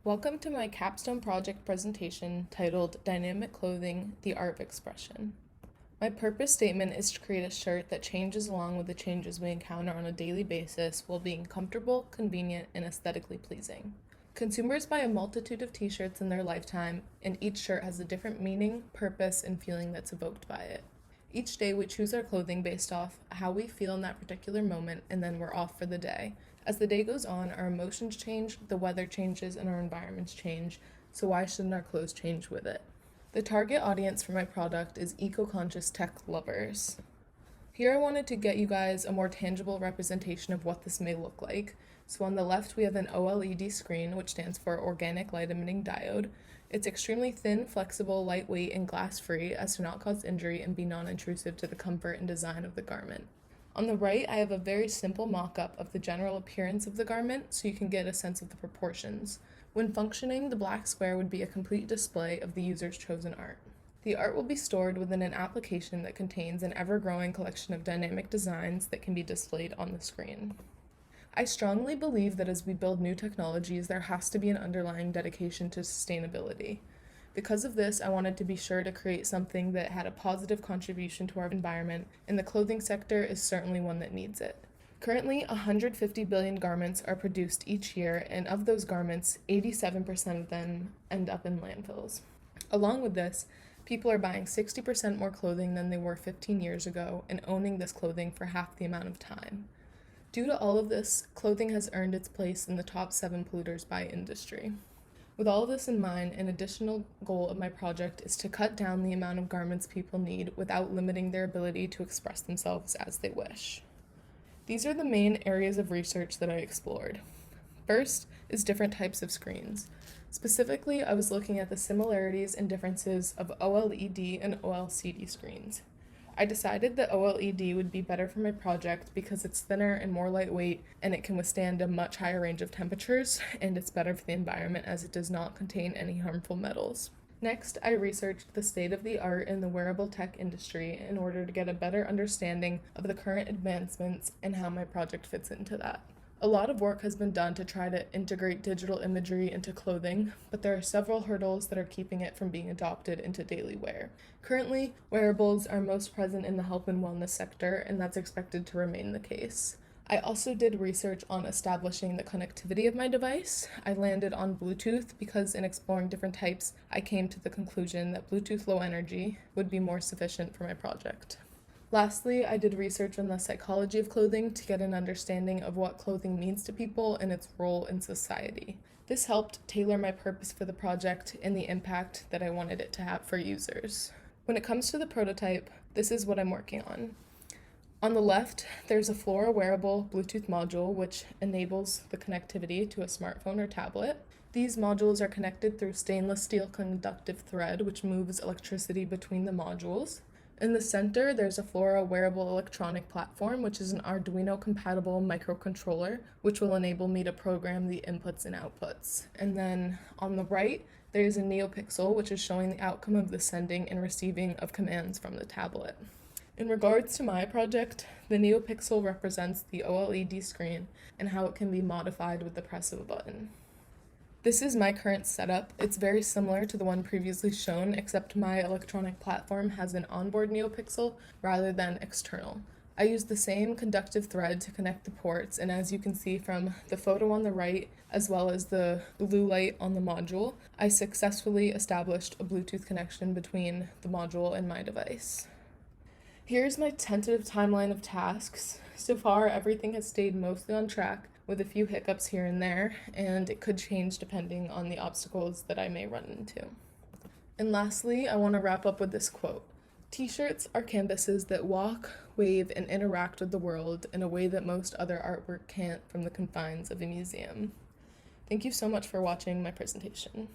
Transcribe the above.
Welcome to my capstone project presentation titled Dynamic Clothing, the Art of Expression. My purpose statement is to create a shirt that changes along with the changes we encounter on a daily basis while being comfortable, convenient, and aesthetically pleasing. Consumers buy a multitude of t-shirts in their lifetime, and each shirt has a different meaning, purpose, and feeling that's evoked by it. Each day we choose our clothing based off how we feel in that particular moment, and then we're off for the day. As the day goes on, our emotions change, the weather changes, and our environments change, so why shouldn't our clothes change with it? The target audience for my product is eco-conscious tech lovers. Here I wanted to get you guys a more tangible representation of what this may look like. So on the left we have an OLED screen, which stands for Organic Light Emitting Diode. It's extremely thin, flexible, lightweight, and glass-free as to not cause injury and be non-intrusive to the comfort and design of the garment. On the right, I have a very simple mock-up of the general appearance of the garment so you can get a sense of the proportions. When functioning, the black square would be a complete display of the user's chosen art. The art will be stored within an application that contains an ever-growing collection of dynamic designs that can be displayed on the screen. I strongly believe that as we build new technologies, there has to be an underlying dedication to sustainability. Because of this, I wanted to be sure to create something that had a positive contribution to our environment, and the clothing sector is certainly one that needs it. Currently, 150 billion garments are produced each year, and of those garments, 87% of them end up in landfills. Along with this, people are buying 60% more clothing than they were 15 years ago and owning this clothing for half the amount of time. Due to all of this, clothing has earned its place in the top 7 polluters by industry. With all of this in mind, an additional goal of my project is to cut down the amount of garments people need without limiting their ability to express themselves as they wish. These are the main areas of research that I explored. First is different types of screens. Specifically, I was looking at the similarities and differences of OLED and OLCD screens. I decided that OLED would be better for my project because it's thinner and more lightweight, and it can withstand a much higher range of temperatures, and it's better for the environment as it does not contain any harmful metals. Next, I researched the state of the art in the wearable tech industry in order to get a better understanding of the current advancements and how my project fits into that. A lot of work has been done to try to integrate digital imagery into clothing, but there are several hurdles that are keeping it from being adopted into daily wear. Currently, wearables are most present in the health and wellness sector, and that's expected to remain the case. I also did research on establishing the connectivity of my device. I landed on Bluetooth because in exploring different types, I came to the conclusion that Bluetooth Low Energy would be more sufficient for my project. Lastly, I did research on the psychology of clothing to get an understanding of what clothing means to people and its role in society. This helped tailor my purpose for the project and the impact that I wanted it to have for users. When it comes to the prototype, this is what I'm working on. On the left, there's a Flora wearable Bluetooth module which enables the connectivity to a smartphone or tablet. These modules are connected through stainless steel conductive thread which moves electricity between the modules. In the center, there's a Flora wearable electronic platform, which is an Arduino-compatible microcontroller, which will enable me to program the inputs and outputs. And then on the right, there's a NeoPixel, which is showing the outcome of the sending and receiving of commands from the tablet. In regards to my project, the NeoPixel represents the OLED screen and how it can be modified with the press of a button. This is my current setup. It's very similar to the one previously shown, except my electronic platform has an onboard NeoPixel rather than external. I used the same conductive thread to connect the ports, and as you can see from the photo on the right, as well as the blue light on the module, I successfully established a Bluetooth connection between the module and my device. Here's my tentative timeline of tasks. So far, everything has stayed mostly on track, with a few hiccups here and there, and it could change depending on the obstacles that I may run into. And lastly, I want to wrap up with this quote. T-shirts are canvases that walk, wave, and interact with the world in a way that most other artwork can't from the confines of a museum. Thank you so much for watching my presentation.